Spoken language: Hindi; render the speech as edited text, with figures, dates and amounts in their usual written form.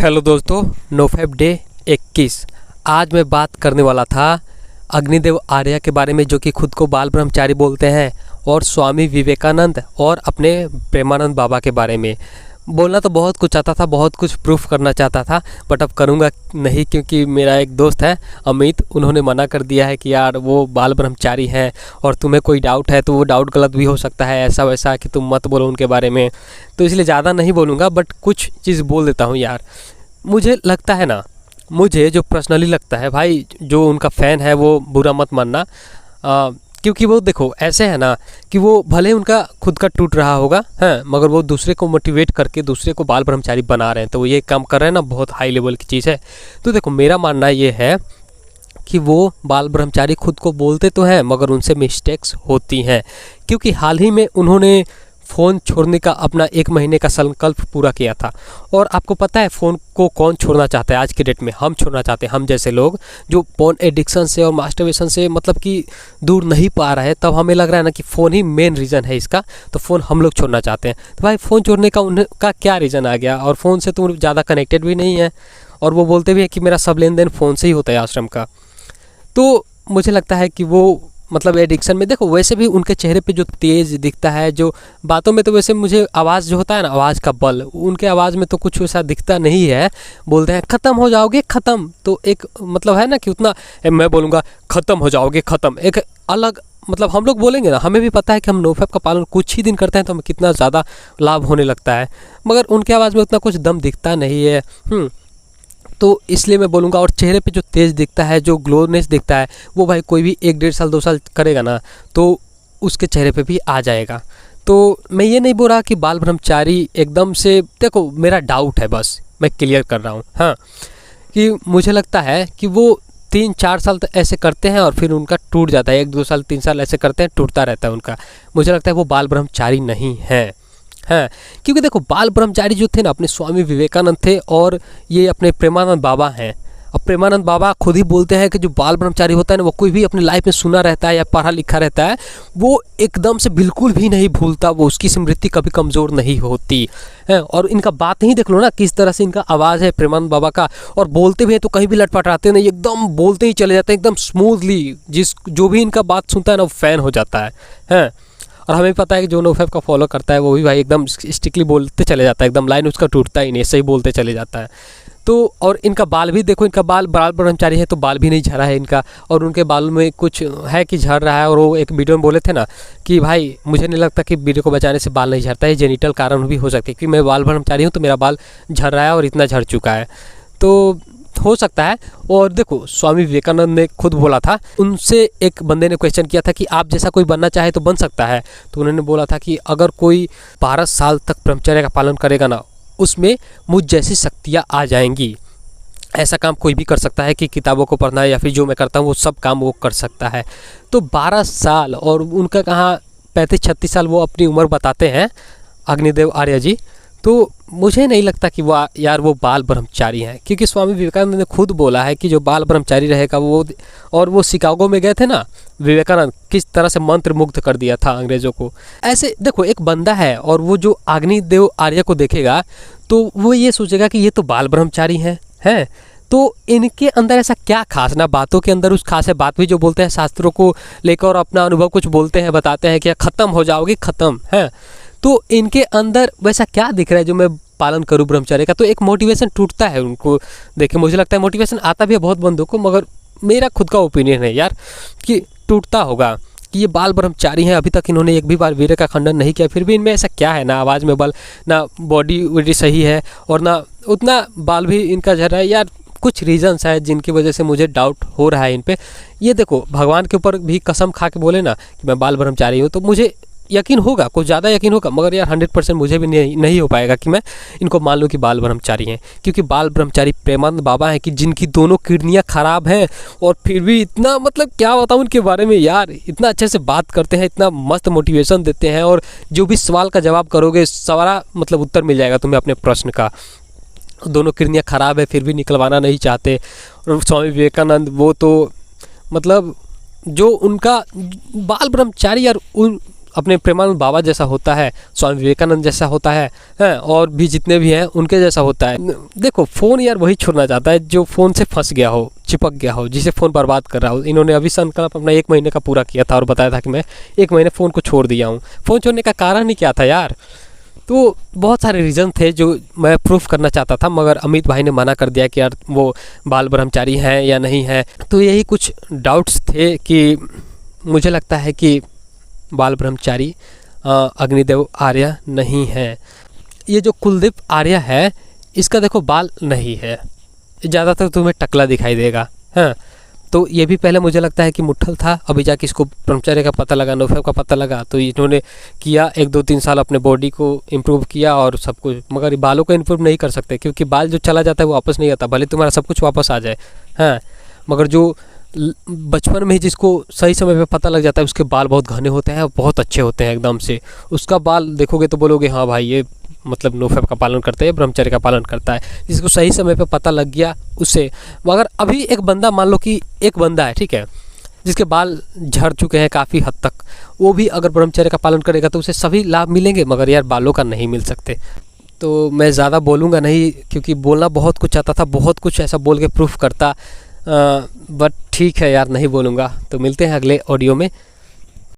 हेलो दोस्तों, नोफेब डे 21। आज मैं बात करने वाला था अग्निदेव आर्य के बारे में, जो कि खुद को बाल ब्रह्मचारी बोलते हैं, और स्वामी विवेकानंद और अपने प्रेमानंद बाबा के बारे में। बोलना तो बहुत कुछ चाहता था, बहुत कुछ प्रूफ करना चाहता था, बट अब करूँगा नहीं, क्योंकि मेरा एक दोस्त है अमित, उन्होंने मना कर दिया है कि यार वो बाल ब्रह्मचारी हैं और तुम्हें कोई डाउट है तो वो डाउट गलत भी हो सकता है, ऐसा वैसा, कि तुम मत बोलो उनके बारे में। तो इसलिए ज़्यादा नहीं बोलूँगा, बट कुछ चीज़ बोल देता हूँ यार। मुझे लगता है ना, मुझे जो पर्सनली लगता है भाई, जो उनका फ़ैन है वो बुरा मत मानना, क्योंकि वो देखो ऐसे है ना कि वो भले उनका खुद का टूट रहा होगा, हैं, मगर वो दूसरे को मोटिवेट करके दूसरे को बाल ब्रह्मचारी बना रहे हैं, तो वो ये काम कर रहे हैं ना, बहुत हाई लेवल की चीज़ है। तो देखो मेरा मानना ये है कि वो बाल ब्रह्मचारी खुद को बोलते तो हैं, मगर उनसे मिस्टेक्स होती हैं, क्योंकि हाल ही में उन्होंने फ़ोन छोड़ने का अपना 1 महीने का संकल्प पूरा किया था। और आपको पता है फ़ोन को कौन छोड़ना चाहता है आज के डेट में? हम छोड़ना चाहते हैं, हम जैसे लोग जो पोर्न एडिक्शन से और मास्टरबेशन से मतलब कि दूर नहीं पा रहे हैं। तब हमें लग रहा है ना कि फ़ोन ही मेन रीज़न है इसका, तो फ़ोन हम लोग छोड़ना चाहते हैं। तो भाई फ़ोन छोड़ने का उनका क्या रीज़न आ गया? और फ़ोन से तो ज़्यादा कनेक्टेड भी नहीं है, और वो बोलते भी हैं कि मेरा सब लेन देन फ़ोन से ही होता है आश्रम का। तो मुझे लगता है कि वो मतलब एडिक्शन में, देखो वैसे भी उनके चेहरे पे जो तेज़ दिखता है, जो बातों में तो वैसे मुझे आवाज़ जो होता है ना, आवाज़ का बल, उनके आवाज़ में तो कुछ वैसा दिखता नहीं है। बोलते हैं ख़त्म हो जाओगे ख़त्म, तो एक मतलब है ना कि उतना मैं बोलूँगा ख़त्म हो जाओगे ख़त्म, एक अलग मतलब हम लोग बोलेंगे ना, हमें भी पता है कि हम नोफेब का पालन कुछ ही दिन करते हैं तो हमें कितना ज़्यादा लाभ होने लगता है, मगर उनके आवाज़ में उतना कुछ दम दिखता नहीं है। तो इसलिए मैं बोलूँगा, और चेहरे पे जो तेज़ दिखता है, जो ग्लोनेस दिखता है, वो भाई कोई भी 1 डेढ़ साल 2 साल करेगा ना तो उसके चेहरे पे भी आ जाएगा। तो मैं ये नहीं बोल रहा कि बाल ब्रह्मचारी एकदम से, देखो मेरा डाउट है, बस मैं क्लियर कर रहा हूँ, हाँ, कि मुझे लगता है कि वो 3-4 साल तक ऐसे करते हैं और फिर उनका टूट जाता है, 1-2 साल 3 साल ऐसे करते हैं, टूटता रहता है उनका। मुझे लगता है वो बाल ब्रह्मचारी नहीं है, हैं, क्योंकि देखो बाल ब्रह्मचारी जो थे ना, अपने स्वामी विवेकानंद थे और ये अपने प्रेमानंद बाबा हैं। अब प्रेमानंद बाबा खुद ही बोलते हैं कि जो बाल ब्रह्मचारी होता है ना, वो कोई भी अपनी लाइफ में सुना रहता है या पढ़ा लिखा रहता है, वो एकदम से बिल्कुल भी नहीं भूलता, वो उसकी स्मृति कभी कमज़ोर नहीं होती है। और इनका बात ही देख लो ना, किस तरह से इनका आवाज़ है प्रेमानंद बाबा का, और बोलते भी हैं तो कहीं भी लटपटाते नहीं, एकदम बोलते ही चले जाते हैं एकदम स्मूथली। जो भी इनका बात सुनता है ना, वो फ़ैन हो जाता है। और हमें पता है कि जो नोफेब का फॉलो करता है वो भी भाई एकदम स्ट्रिक्टली बोलते चले जाता है, एकदम लाइन उसका टूटता ही नहीं, सही बोलते चले जाता है। तो और इनका बाल भी देखो, इनका बाल ब्रह्मचारी है तो बाल भी नहीं झड़ा है इनका, और उनके बालों में कुछ है कि झड़ रहा है। और वो एक वीडियो में बोले थे ना कि भाई मुझे नहीं लगता कि वीडियो को बचाने से बाल नहीं झड़ता है, जेनिटल कारण भी हो सकता है, क्योंकि मैं बाल ब्रह्मचारी हूँ तो मेरा बाल झड़ रहा है और इतना झड़ चुका है, तो हो सकता है। और देखो स्वामी विवेकानंद ने खुद बोला था, उनसे एक बंदे ने क्वेश्चन किया था कि आप जैसा कोई बनना चाहे तो बन सकता है, तो उन्होंने बोला था कि अगर कोई 12 साल तक ब्रह्मचर्य का पालन करेगा ना, उसमें मुझ जैसी शक्तियाँ आ जाएंगी। ऐसा काम कोई भी कर सकता है कि किताबों को पढ़ना या फिर जो मैं करता हूँ वो सब काम वो कर सकता है। तो 12 साल, और उनका कहाँ 35-36 साल वो अपनी उम्र बताते हैं अग्निदेव आर्य जी, तो मुझे नहीं लगता कि वो यार वो बाल ब्रह्मचारी हैं, क्योंकि स्वामी विवेकानंद ने खुद बोला है कि जो बाल ब्रह्मचारी रहेगा वो, और वो शिकागो में गए थे ना विवेकानंद, किस तरह से मंत्र मुग्ध कर दिया था अंग्रेज़ों को। ऐसे देखो एक बंदा है और वो जो अग्निदेव आर्य को देखेगा तो वो ये सोचेगा कि ये तो बाल ब्रह्मचारी हैं। तो इनके अंदर ऐसा क्या खास, ना बातों के अंदर उस खास है, बात भी जो बोलते हैं शास्त्रों को लेकर और अपना अनुभव कुछ बोलते हैं, बताते हैं कि ख़त्म हो जाओगे ख़त्म है। तो इनके अंदर वैसा क्या दिख रहा है जो मैं पालन करूं ब्रह्मचर्य का? तो एक मोटिवेशन टूटता है उनको देखे, मुझे लगता है मोटिवेशन आता भी है बहुत बंदों को, मगर मेरा खुद का ओपिनियन है यार कि टूटता होगा कि ये बाल ब्रह्मचारी हैं। अभी तक इन्होंने एक भी बार वीर्य का खंडन नहीं किया, फिर भी इनमें ऐसा क्या है, ना आवाज़ में बल, ना बॉडी वॉडी सही है, और ना उतना बाल भी इनका झड़ रहा है यार। कुछ रीजंस है जिनकी वजह से मुझे डाउट हो रहा है इन पे। ये देखो भगवान के ऊपर भी कसम खा के बोले ना कि मैं बाल ब्रह्मचारी हूँ, तो मुझे यकीन होगा, कुछ ज़्यादा यकीन होगा, मगर यार 100% मुझे भी नहीं हो पाएगा कि मैं इनको मान लूँ कि बाल ब्रह्मचारी हैं, क्योंकि बाल ब्रह्मचारी प्रेमानंद बाबा हैं कि जिनकी दोनों किडनियाँ ख़राब हैं, और फिर भी इतना मतलब क्या बताऊँ उनके बारे में यार, इतना अच्छे से बात करते हैं, इतना मस्त मोटिवेशन देते हैं, और जो भी सवाल का जवाब करोगे सारा मतलब उत्तर मिल जाएगा तुम्हें अपने प्रश्न का। दोनों किडनियाँ ख़राब है फिर भी निकलवाना नहीं चाहते। और स्वामी विवेकानंद वो तो मतलब जो उनका बाल ब्रह्मचारी यार, अपने प्रेमानंद बाबा जैसा होता है, स्वामी विवेकानंद जैसा होता है, हैं, और भी जितने भी हैं उनके जैसा होता है। देखो फ़ोन यार वही छोड़ना चाहता है जो फ़ोन से फंस गया हो, चिपक गया हो, जिसे फ़ोन बर्बाद कर रहा हो। इन्होंने अभी संकल्प अपना 1 महीने का पूरा किया था और बताया था कि मैं 1 महीने फ़ोन को छोड़ दिया हूँ। फ़ोन छोड़ने का कारण ही क्या था यार? तो बहुत सारे रीज़न थे जो मैं प्रूफ करना चाहता था, मगर अमित भाई ने मना कर दिया कि यार वो बाल ब्रह्मचारी हैं या नहीं हैं। तो यही कुछ डाउट्स थे कि मुझे लगता है कि बाल ब्रह्मचारी अग्निदेव आर्य नहीं है। ये जो कुलदीप आर्य है इसका देखो बाल नहीं है, ज़्यादातर तुम्हें टकला दिखाई देगा। हाँ, तो ये भी पहले मुझे लगता है कि मुट्ठल था, अभी जाके इसको ब्रह्मचर्य का पता लगा, नोफेब का पता लगा, तो इन्होंने किया 1-2-3 साल अपने बॉडी को इम्प्रूव किया और सब कुछ। मगर बालों को इम्प्रूव नहीं कर सकते क्योंकि बाल जो चला जाता है वो वापस नहीं आता, भले तुम्हारा सब कुछ वापस आ जाए। हाँ, मगर जो बचपन में ही जिसको सही समय पे पता लग जाता है उसके बाल बहुत घने होते हैं और बहुत अच्छे होते हैं एकदम से। उसका बाल देखोगे तो बोलोगे हाँ भाई ये मतलब नोफेब का पालन करता है, ब्रह्मचर्य का पालन करता है, जिसको सही समय पे पता लग गया उससे। मगर अभी एक बंदा, मान लो कि एक बंदा है, ठीक है, जिसके बाल झड़ चुके हैं काफ़ी हद तक, वो भी अगर ब्रह्मचर्य का पालन करेगा तो उसे सभी लाभ मिलेंगे, मगर यार बालों का नहीं मिल सकते। तो मैं ज़्यादा बोलूँगा नहीं क्योंकि बोलना बहुत कुछ आता था, बहुत कुछ ऐसा बोल के प्रूफ करता, बट ठीक है यार नहीं बोलूँगा। तो मिलते हैं अगले ऑडियो में।